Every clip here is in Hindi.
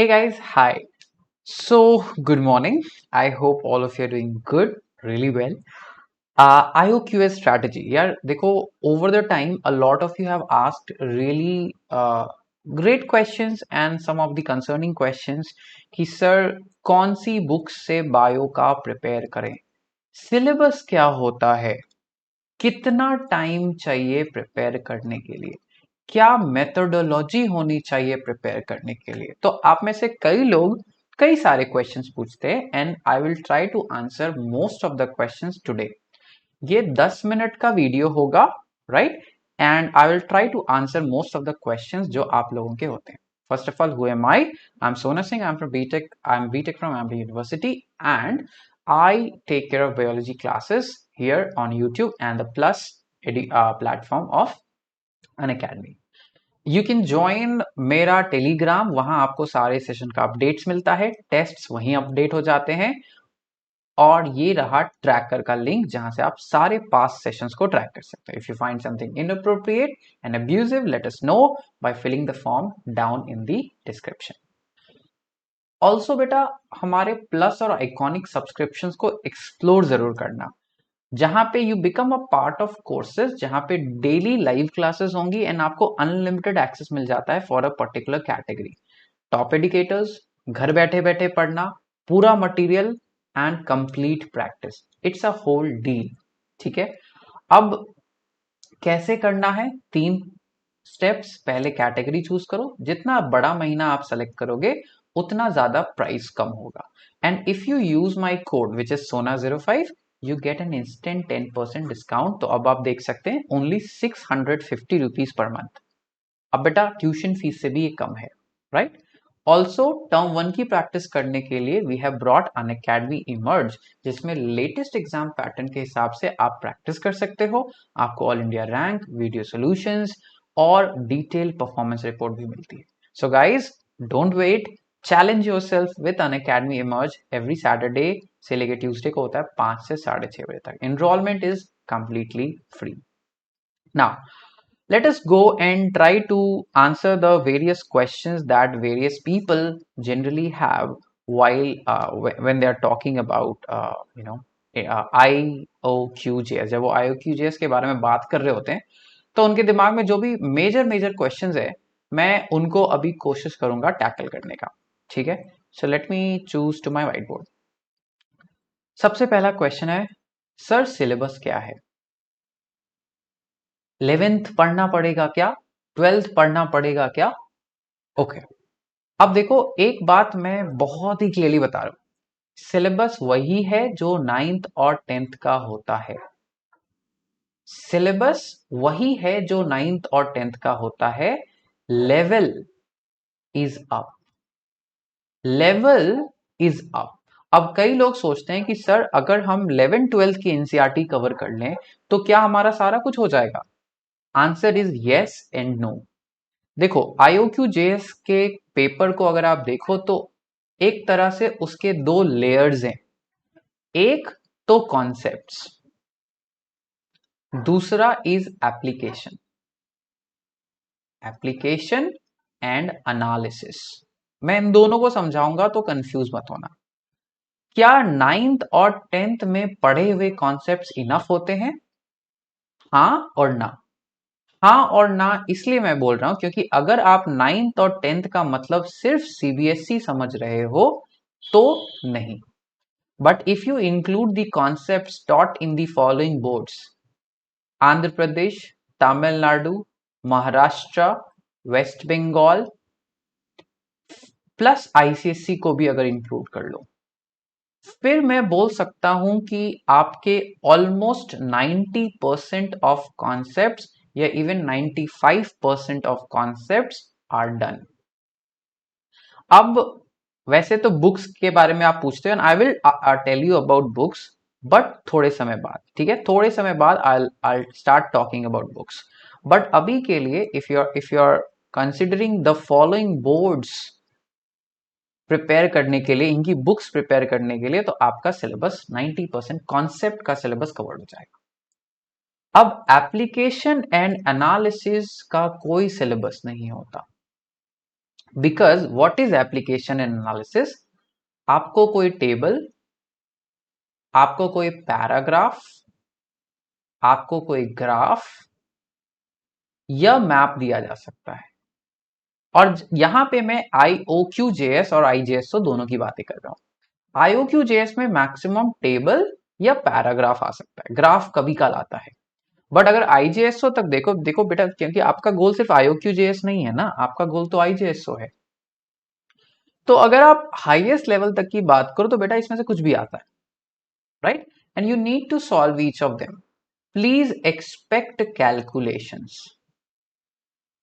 Hey guys, hi. So, good morning. I hope all of you are doing good, really well. IOQS strategy. यार देखो, over the time, a lot of you have asked really great questions and some of the concerning questions कि सर कौन सी बुक्स से बायो का प्रिपेयर करें, सिलेबस क्या होता है, कितना टाइम चाहिए प्रिपेयर करने के लिए, क्या मेथोडोलॉजी होनी चाहिए प्रिपेयर करने के लिए। तो आप में से कई लोग कई सारे क्वेश्चंस पूछते हैं and I will try to answer most of the questions today. ये 10 मिनट का वीडियो होगा, right? And I will try to answer most of the questions जो आप लोगों के होते हैं। First of all, who am I? I'm Sona Singh. I'm from BTech. I'm BTech from Ambry University, and I take care of biology classes here on YouTube and the Plus platform of Unacademy. You can join मेरा टेलीग्राम, वहां आपको सारे सेशन का अपडेट्स मिलता है, टेस्ट्स वहीं अपडेट हो जाते हैं, और ये रहा ट्रैकर का लिंक जहां से आप सारे पास्ट सेशंस को ट्रैक कर सकते हैं। If you find something inappropriate and abusive, let us know by filling the form down in the description. Also बेटा, हमारे प्लस और आइकॉनिक सब्सक्रिप्शंस को एक्सप्लोर जरूर करना, जहां पे you become a part of courses, जहां पे डेली लाइव क्लासेस होंगी एंड आपको अनलिमिटेड एक्सेस मिल जाता है for a particular category. Top educators, घर बैठे बैठे पढ़ना, पूरा material and complete practice, it's a whole deal. ठीक है, अब कैसे करना है? 3 स्टेप्स। पहले कैटेगरी चूज करो, जितना बड़ा महीना आप सेलेक्ट करोगे उतना ज्यादा प्राइस कम होगा, and if you use my code which is Sona05, you get an instant 10% discount. तो अब आप देख सकते हैं ओनली 650 रुपीज पर मंथ। अब बेटा ट्यूशन फीस से भी ये कम है, राइट? ऑल्सो टर्म 1 की प्रैक्टिस करने के लिए we have brought Unacademy Emerge, जिसमें लेटेस्ट एग्जाम पैटर्न के हिसाब से आप प्रैक्टिस कर सकते हो। आपको all India rank, video solutions और डिटेल परफॉर्मेंस रिपोर्ट भी मिलती है। So guys, don't wait, challenge yourself with Unacademy Emerge. Every Saturday से लेकर ट्यूसडे को होता है 5 से 6:30 बजे तक। Enrolment is completely free. Now let us go and try to answer the various questions that various people generally have while when they are talking about IOQJS। जब वो IOQJS के बारे में बात कर रहे होते हैं तो उनके दिमाग में जो भी मेजर क्वेश्चंस है, मैं उनको अभी कोशिश करूंगा टैकल करने का। ठीक है, so let me choose to my white board. सबसे पहला क्वेश्चन है, सर सिलेबस क्या है? 11th पढ़ना पड़ेगा क्या? 12th पढ़ना पड़ेगा क्या? ओके, अब देखो, एक बात मैं बहुत ही क्लियरली बता रहा हूं, सिलेबस वही है जो 9th और 10th का होता है। सिलेबस वही है जो 9th और 10th का होता है। Level is up, level is up. अब कई लोग सोचते हैं कि सर अगर हम 11th-12th की एनसीईआरटी कवर कर लें तो क्या हमारा सारा कुछ हो जाएगा? Answer is yes and no. देखो, IOQJS के पेपर को अगर आप देखो तो एक तरह से उसके 2 लेयर्स हैं। एक तो कॉन्सेप्ट्स, दूसरा is application. Application and analysis, मैं इन दोनों को समझाऊंगा तो कंफ्यूज मत होना। क्या 9th और 10th में पढ़े हुए कॉन्सेप्ट्स इनफ होते हैं? हाँ और ना। हाँ और ना इसलिए मैं बोल रहा हूं क्योंकि अगर आप 9th और 10th का मतलब सिर्फ CBSE समझ रहे हो तो नहीं, but if you include the concepts taught in the following boards: Andhra Pradesh, Tamil Nadu, Maharashtra, West Bengal, plus ICSE को भी अगर इंक्लूड कर लो, फिर मैं बोल सकता हूं कि आपके ऑलमोस्ट 90% ऑफ कॉन्सेप्ट्स या even 95% of concepts are done. अब वैसे तो बुक्स के बारे में आप पूछते हो, I will tell you about books, but थोड़े समय बाद। ठीक है, थोड़े समय बाद I start talking about books, but अभी के लिए if you are considering the following boards prepare करने के लिए, इनकी बुक्स प्रिपेयर करने के लिए, तो आपका सिलेबस 90% कॉन्सेप्ट का सिलेबस कवर्ड हो जाएगा। अब एप्लीकेशन एंड एनालिसिस का कोई सिलेबस नहीं होता। Because what is application and analysis? आपको कोई टेबल, आपको कोई पैराग्राफ, आपको कोई ग्राफ या मैप दिया जा सकता है, और यहां पे मैं IOQJS और IJSO दोनों की बातें कर रहा हूं। IOQJS में मैक्सिमम टेबल या पैराग्राफ आ सकता है, ग्राफ कभी कल आता है। बट अगर IJSO तक देखो देखो बेटा, क्योंकि आपका गोल सिर्फ IOQJS नहीं है ना, आपका गोल तो IJSO है। तो अगर आप हाईएस्ट लेवल तक की बात करो तो बेटा इसमें से कुछ भी आता है, right? And you need to solve each of them. Please expect calculations.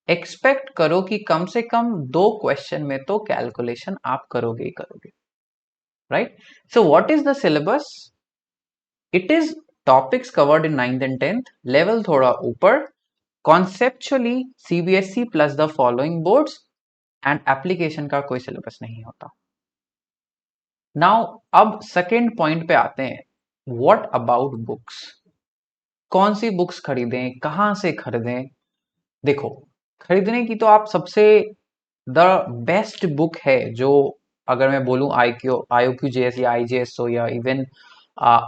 Expect करो कि कम से कम 2 क्वेश्चन में तो कैलकुलेशन आप करोगे ही करोगे, right? So what is the syllabus? It is topics covered in 9th and 10th, level थोड़ा ऊपर, conceptually CBSE plus the following boards, and application का कोई सिलेबस नहीं होता। नाउ अब सेकेंड पॉइंट पे आते हैं, व्हाट अबाउट बुक्स? कौन सी बुक्स खरीदें, कहां से खरीदें? देखो, खरीदने की तो आप सबसे द बेस्ट बुक है जो, अगर मैं बोलूं IOQJS या IJSO या इवन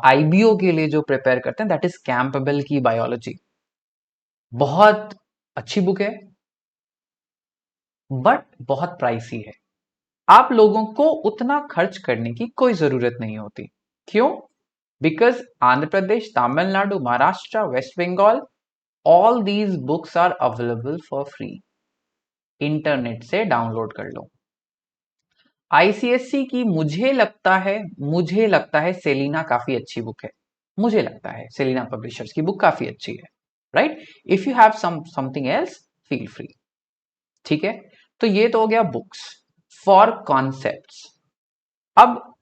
IBO के लिए जो प्रिपेयर करते हैं, दैट इज कैंपबेल की बायोलॉजी। बहुत अच्छी बुक है बट बहुत प्राइसी है। आप लोगों को उतना खर्च करने की कोई जरूरत नहीं होती। क्यों? Because Andhra Pradesh, Tamil Nadu, Maharashtra, West Bengal, all these books are available for free. Internet से डाउनलोड कर लो। ICSE की मुझे लगता है सेलिना काफी अच्छी बुक है। मुझे लगता है सेलिना पब्लिशर्स की बुक काफी अच्छी है, right? If you have something else, feel free. ठीक है, तो ये तो हो गया बुक्स फॉर कॉन्सेप्ट्स। अब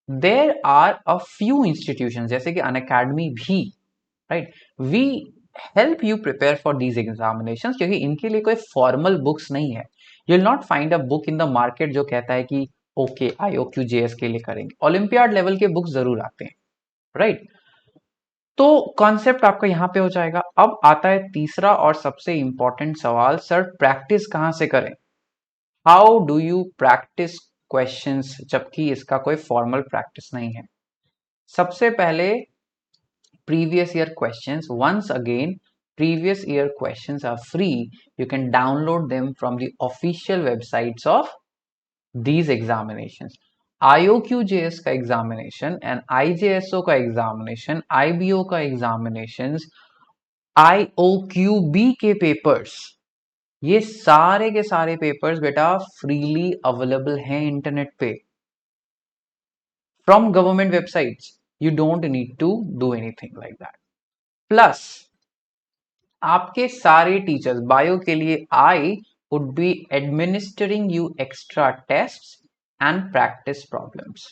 there are a few institution जैसे कि अनअकैडमी भी, right, we help you prepare for these examinations, क्योंकि इनके लिए कोई फॉर्मल बुक्स नहीं है। You will not find a book in the market जो कहता है कि ओके IOQJS के लिए करेंगे। ओलंपियाड लेवल के बुक्स जरूर आते हैं, राइट? तो कॉन्सेप्ट आपका यहां पे हो जाएगा। अब आता है तीसरा और सबसे इंपॉर्टेंट सवाल, सर प्रैक्टिस कहां से करें? How do you practice questions, जबकि इसका कोई फॉर्मल प्रैक्टिस नहीं है। सबसे पहले previous year questions. Once again, previous year questions are free. You can download them from the official websites of these examinations. IOQJS का एग्जामिनेशन एंड IJSO का एग्जामिनेशन, IBO का एग्जामिनेशन, IOQB के पेपर्स, ये सारे के सारे पेपर्स बेटा फ्रीली अवेलेबल हैं इंटरनेट पे from government websites. You don't need to do anything like that. Plus आपके सारे टीचर्स बायो के लिए I would be administering you extra tests and practice problems,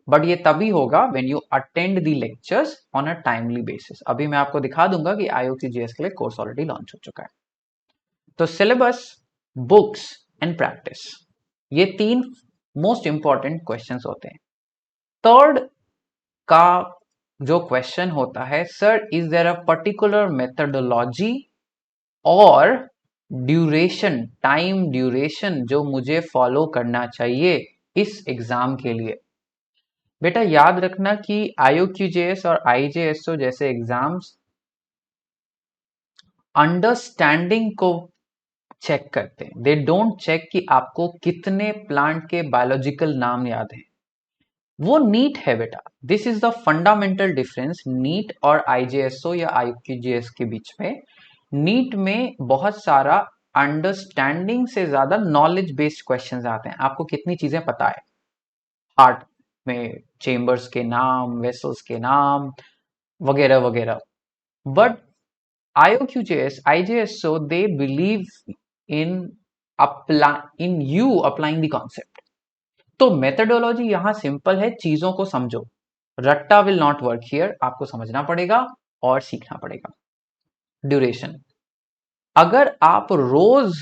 but ये तभी होगा when you attend the lectures on a timely basis. अभी मैं आपको दिखा दूंगा कि IOQJS के लिए कोर्स ऑलरेडी लॉन्च हो चुका है। तो सिलेबस, बुक्स एंड प्रैक्टिस, ये 3 मोस्ट इंपॉर्टेंट क्वेश्चंस होते हैं। थर्ड का जो क्वेश्चन होता है, sir is there a particular methodology और ड्यूरेशन, टाइम ड्यूरेशन जो मुझे फॉलो करना चाहिए इस एग्जाम के लिए? बेटा याद रखना कि IOQJS और IJSO जैसे एग्जाम्स अंडरस्टैंडिंग को चेक करते हैं। दे डोंट चेक कि आपको कितने प्लांट के बायोलॉजिकल नाम याद हैं। वो नीट है बेटा। This is the fundamental difference NEET और IJSO या IOQJS के बीच में। नीट में बहुत सारा अंडरस्टैंडिंग से ज्यादा नॉलेज बेस्ड क्वेश्चंस आते हैं। आपको कितनी चीजें पता है, हार्ट में चेम्बर्स के नाम, वेसल्स के नाम वगैरह वगैरह। But IOQJS, IJSO, they believe in in you applying the concept. तो मेथडोलॉजी यहां सिंपल है, चीजों को समझो। रट्टा विल नॉट वर्क हियर, आपको समझना पड़ेगा और सीखना पड़ेगा। ड्यूरेशन, अगर आप रोज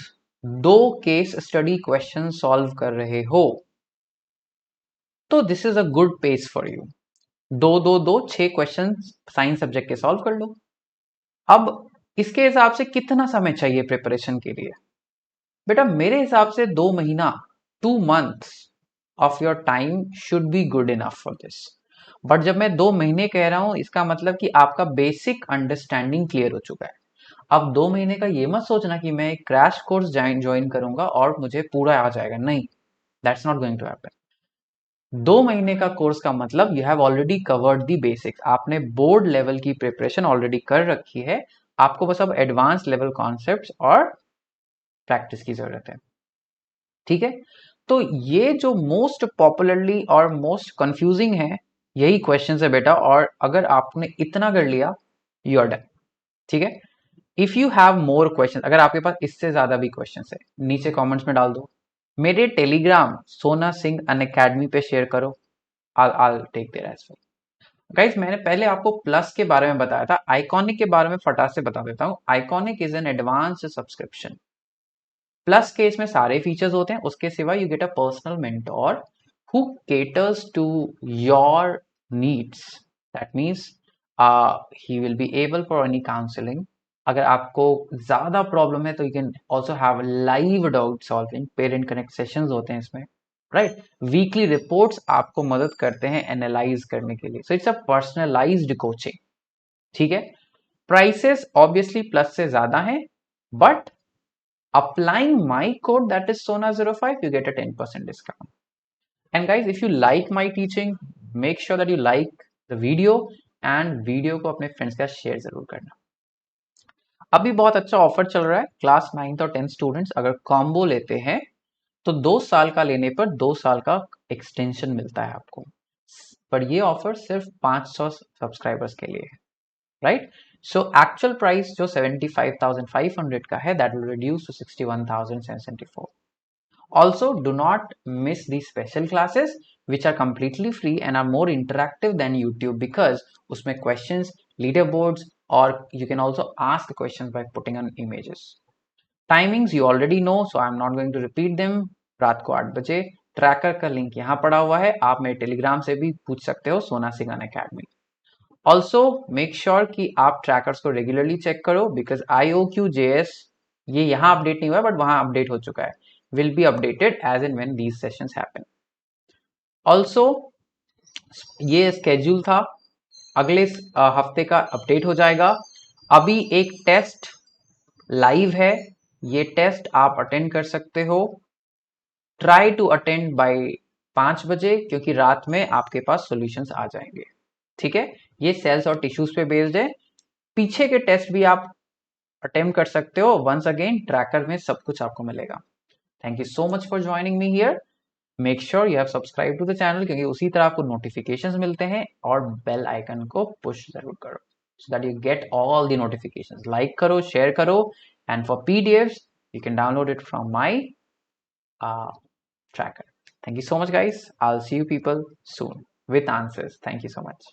2 केस स्टडी क्वेश्चन सॉल्व कर रहे हो तो this is a good pace for you. 6 question science subject के सॉल्व कर लो। अब इसके हिसाब से कितना समय चाहिए प्रिपरेशन के लिए? बेटा मेरे हिसाब से 2 महीना, 2 months of your time should be good enough for this. But जब मैं 2 महीने कह रहा हूं, इसका मतलब कि आपका बेसिक अंडरस्टैंडिंग क्लियर हो चुका है। अब 2 महीने का ये मत सोचना कि मैं एक क्रैश कोर्स ज्वाइन करूंगा और मुझे पूरा आ जाएगा, नहीं, that's not going to happen. 2 महीने का कोर्स का मतलब you have already covered the basics, आपने बोर्ड लेवल की प्रिपरेशन ऑलरेडी कर रखी है, आपको बस अब एडवांस लेवल कॉन्सेप्ट्स और प्रैक्टिस की जरूरत है। ठीक है, तो ये जो मोस्ट पॉपुलरली और मोस्ट कंफ्यूजिंग है, यही क्वेश्चन है बेटा, और अगर आपने इतना कर लिया यू आर डन। ठीक है, if you have more questions, अगर आपके पास इससे ज्यादा भी क्वेश्चन है, नीचे कमेंट्स में डाल दो, मेरे टेलीग्राम सोना सिंह अन अकेडमी पे शेयर करो, I'll take their as well. Guys मैंने पहले आपको प्लस के बारे में बताया था, आइकॉनिक के बारे में फटाक से बता देता हूँ। Iconic is an advance subscription. Plus के इसमें सारे फीचर्स होते हैं, उसके सिवा you get a personal mentor who caters to your needs. That means he will be able for any counselling. अगर आपको ज्यादा प्रॉब्लम है तो you can also have live doubt solving, parent connect sessions होते हैं इसमें, राइट। वीकली रिपोर्ट्स आपको मदद करते हैं एनालाइज करने के लिए, so it's a personalised coaching. ठीक है, प्राइसेस ऑब्वियसली प्लस से ज्यादा है, but applying my code, that is Sona05, you get a 10% discount. And guys, if you like my teaching, make sure that you like the video and video को अपने फ्रेंड्स के साथ शेयर जरूर करना। अभी बहुत अच्छा ऑफर चल रहा है, क्लास 9th और 10th स्टूडेंट्स अगर कॉम्बो लेते हैं तो 2 साल का लेने पर 2 साल का एक्सटेंशन मिलता है आपको, पर ये ऑफर सिर्फ 500 सब्सक्राइबर्स के लिए है, राइट। सो एक्चुअल प्राइस जो 75,500 का है, that will reduce to 61,774। Also, do not miss these special classes which are completely free and are more interactive than YouTube, because उसमें questions, leaderboards, or you can also ask questions by putting on images. Timings you already know, so I'm not going to repeat them. रात को 8 बजे। ट्रैकर का लिंक यहाँ पड़ा हुआ है, आप मेरे टेलीग्राम से भी पूछ सकते हो, सोना Singh academy. Also make sure कि आप ट्रैकर्स को रेगुलरली चेक करो, बिकॉज IOQJS ये यहाँ अपडेट नहीं हुआ है बट वहां अपडेट हो चुका है, will be updated as and when these sessions happen. Also ये स्केड्यूल था, अगले हफ्ते का अपडेट हो जाएगा। अभी एक टेस्ट लाइव है, ये टेस्ट आप अटेंड कर सकते हो, ट्राई टू अटेंड बाय 5 बजे, क्योंकि रात में आपके पास सॉल्यूशंस आ जाएंगे। ठीक है, ये सेल्स और टिश्यूज पे बेस्ड है, पीछे के टेस्ट भी आप अटेम्प्ट कर सकते हो। वंस अगेन ट्रैकर में सब कुछ आपको मिलेगा। Thank you so much for joining me here. Make sure you have subscribe to the channel, क्योंकि उसी तरह आपको नोटिफिकेशंस मिलते हैं, और बेल आइकन को पुश जरूर करो so that you get all the notifications. Like करो, शेयर करो, and for PDFs you can download it from my tracker. Thank you so much guys, I'll see you people soon with answers. Thank you so much.